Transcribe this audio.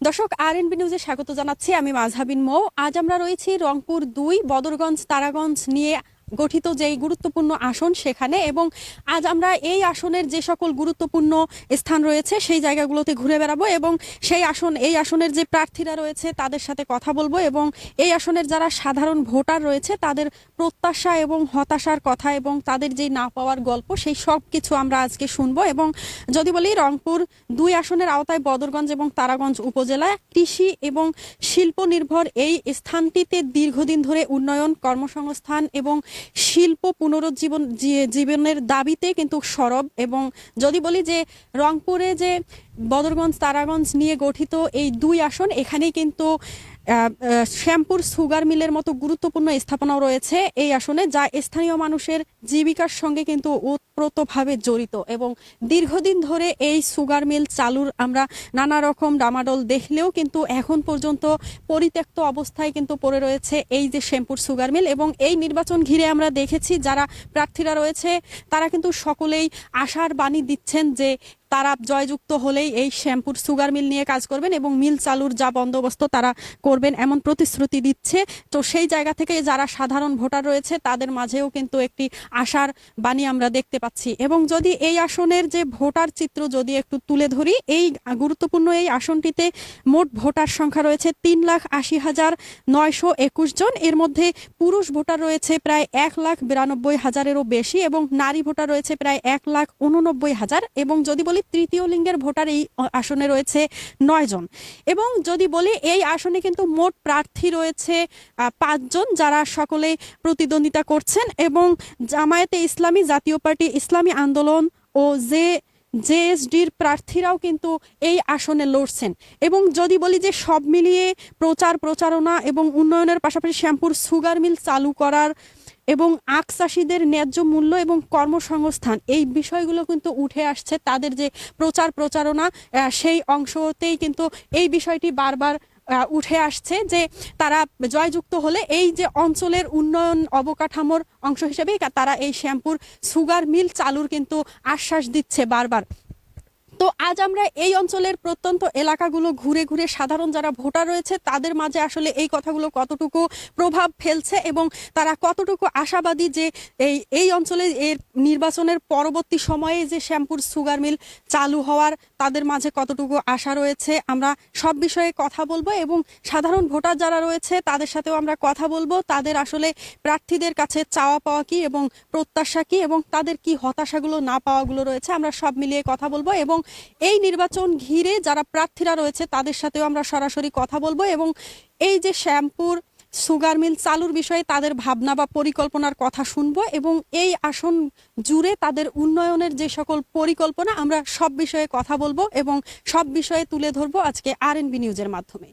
দর্শক, আরএনবি নিউজে স্বাগত জানাচ্ছি। আমি মাঝহাবিন মৌ। আজ আমরা রয়েছি রংপুর ২ বদরগঞ্জ তারাগঞ্জ নিয়ে গঠিত যেই গুরুত্বপূর্ণ আসন সেখানে, এবং আজ আমরা এই আসনের যে সকল গুরুত্বপূর্ণ স্থান রয়েছে সেই জায়গাগুলোতে ঘুরে বেড়াবো এবং এই আসনের যে প্রার্থীরা রয়েছে তাদের সাথে কথা বলবো এবং এই আসনের যারা সাধারণ ভোটার রয়েছে তাদের প্রত্যাশা এবং হতাশার কথা এবং তাদের যে না পাওয়ার গল্প সেই সব কিছু আমরা আজকে শুনবো। এবং যদি বলি, রংপুর ২ আসনের আওতায় বদরগঞ্জ এবং তারাগঞ্জ উপজেলা কৃষি এবং শিল্প নির্ভর এই স্থানটিতে দীর্ঘদিন ধরে উন্নয়ন, কর্মসংস্থান এবং শিল্প জীবনের দাবিতে কিন্তু সরব। এবং যদি বলি যে রংপুরে যে বদরগঞ্জ তারাগঞ্জ নিয়ে গঠিত এই ২ আসন, এখানেই কিন্তু শ্যামপুর সুগার মিলের মতো গুরুত্বপূর্ণ স্থাপনাও রয়েছে এই আসনে, যা স্থানীয় মানুষের জীবিকার সঙ্গে কিন্তু ওতপ্রোতভাবে জড়িত। এবং দীর্ঘদিন ধরে এই সুগার মিল চালুর আমরা নানা রকম ডামাডোল দেখলেও কিন্তু এখন পর্যন্ত পরিত্যক্ত অবস্থায় কিন্তু পড়ে রয়েছে এই যে শ্যামপুর সুগার মিল। এবং এই নির্বাচন ঘিরে আমরা দেখেছি যারা প্রার্থীরা রয়েছে তারা কিন্তু সকলেই আশার বাণী দিচ্ছেন যে তারা জয়যুক্ত হলেই এই শ্যামপুর সুগার মিল নিয়ে কাজ করবেন এবং মিল চালুর যা বন্দোবস্ত তারা করবেন এমন প্রতিশ্রুতি দিচ্ছে। তো সেই জায়গা থেকে যারা সাধারণ ভোটার রয়েছে তাদের মাঝেও কিন্তু একটি আশার বাণী আমরা দেখতে পাচ্ছি। এবং যদি এই আসনের যে ভোটার চিত্র যদি একটু তুলে ধরি, এই গুরুত্বপূর্ণ এই আসনটিতে মোট ভোটার সংখ্যা রয়েছে ৩,৮০,৯২১ জন। এর মধ্যে পুরুষ ভোটার রয়েছে প্রায় ১,৯২,০০০-এরও বেশি এবং নারী ভোটার রয়েছে প্রায় ১,৮৯,০০০। এবং যদি বলি, তৃতীয় লিঙ্গের ভোটার এই আসনে রয়েছে ৯ জন। এবং যদি বলি, এই আসনে কিন্তু মোট প্রার্থী রয়েছে ৫ জন, যারা সকলে প্রতিদ্বন্দ্বিতা করছেন। এবং জামায়াতে ইসলামী, জাতীয় পার্টি, ইসলামী আন্দোলন ও জেএসডির প্রার্থীরাও কিন্তু এই আসনে লড়ছেন। এবং যদি বলি যে সব মিলিয়ে প্রচারণা এবং উন্নয়নের পাশাপাশি শ্যামপুর সুগার মিল চালু করার এবং আখ চাষিদের ন্যায্য মূল্য এবং কর্মসংস্থান, এই বিষয়গুলো কিন্তু উঠে আসছে তাদের যে প্রচারণা, সেই অংশতেই কিন্তু এই বিষয়টি বারবার উঠে আসছে যে তারা জয়যুক্ত হলে এই যে অঞ্চলের উন্নয়ন অবকাঠামোর অংশ হিসেবেই তারা এই শ্যামপুর সুগার মিল চালুর কিন্তু আশ্বাস দিচ্ছে বারবার। তো আজ আমরা এই অঞ্চলের প্রত্যন্ত এলাকাগুলো ঘুরে ঘুরে সাধারণ যারা ভোটার রয়েছে তাদের মাঝে আসলে এই কথাগুলো কতটুকু প্রভাব ফেলছে এবং তারা কতটুকু আশাবাদী যে এই অঞ্চলে এর নির্বাচনের পরবর্তী সময়ে যে শ্যামপুর সুগার মিল চালু হওয়ার তাদের মাঝে কতটুকু আশা রয়েছে, আমরা সব বিষয়ে কথা বলবো। এবং সাধারণ ভোটার যারা রয়েছে তাদের সাথেও আমরা কথা বলবো, তাদের আসলে প্রার্থীদের কাছে চাওয়া পাওয়া কি এবং প্রত্যাশা কি এবং তাদের কি হতাশাগুলো না পাওয়াগুলো রয়েছে, আমরা সব মিলিয়ে কথা বলবো। এবং এই নির্বাচন ঘিরে যারা প্রার্থীরা রয়েছে তাদের সাথেও আমরা সরাসরি কথা বলবো এবং এই যে শ্যামপুর সুগার মিল চালুর বিষয়ে তাদের ভাবনা বা পরিকল্পনার কথা শুনবো এবং এই আসন জুড়ে তাদের উন্নয়নের যে সকল পরিকল্পনা আমরা সব বিষয়ে কথা বলবো এবং সব বিষয়ে তুলে ধরবো আজকে আরএনবি নিউজের মাধ্যমে।